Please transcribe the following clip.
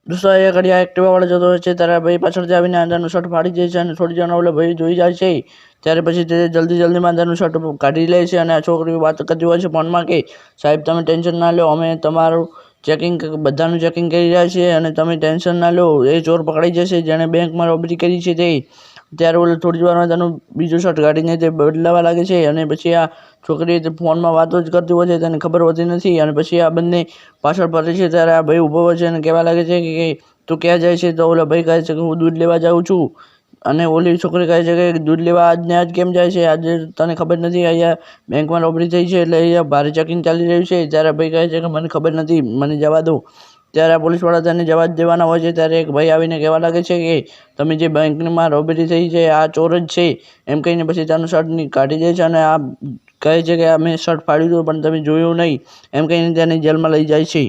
દોસ્તો એ ઘડી આ એક્ટિવાવાળો જતો હોય છે ત્યારે ભાઈ પાછળથી આવીને અંદરનું શર્ટ ફાડી જાય છે અને થોડી જણ ઓલો ભાઈ જોઈ જાય છે ત્યારે પછી તે જલ્દીમાં અંદરનું શર્ટ કાઢી લે છે અને આ છોકરી વાત કરતી હોય છે ફોનમાં કે સાહેબ તમે ટેન્શન ના લો, અમે તમારું બધાનું ચેકિંગ કરી રહ્યા છીએ અને તમે ટેન્શન ના લો, એ ચોર પકડાઈ જશે જેણે બેંકમાં રોબરી કરી છે તે. ત્યારે ઓલો થોડી વારમાં તેનું બીજું શર્ટ કાઢીને તે બદલાવા લાગે છે અને પછી આ છોકરી તે ફોનમાં વાતો જ કરતી હોય છે, તેને ખબર હોતી નથી અને પછી આ બંને પાછળ ફરે છે ત્યારે આ ભાઈ ઊભો હોય છે અને કહેવા લાગે છે કે તું ક્યાં જાય છે? તો ઓલો ભાઈ કહે છે કે હું દૂધ લેવા જાઉં છું અને ઓલી છોકરી કહે છે કે દૂધ લેવા આજ કેમ જાય છે? આજે તને ખબર નથી અહીંયા બેંકમાં રોબરી થઈ છે એટલે અહીંયા ભારે ચેકિંગ ચાલી રહ્યું છે. ત્યારે ભાઈ કહે છે કે મને ખબર નથી, મને જવા દો. ત્યારે આ પોલીસવાળા તેને જવા દેવાના હોય છે ત્યારે એક ભાઈ આવીને કહેવા લાગે છે કે તમે જે બેંકમાં રોબરી થઈ છે આ ચોર જ છે એમ કહીને પછી તેનું શર્ટ કાઢી દે છે અને આ કહે છે કે મેં શર્ટ ફાડ્યું હતું પણ તમે જોયું નહીં એમ કહીને તેને જેલમાં લઈ જાય છે.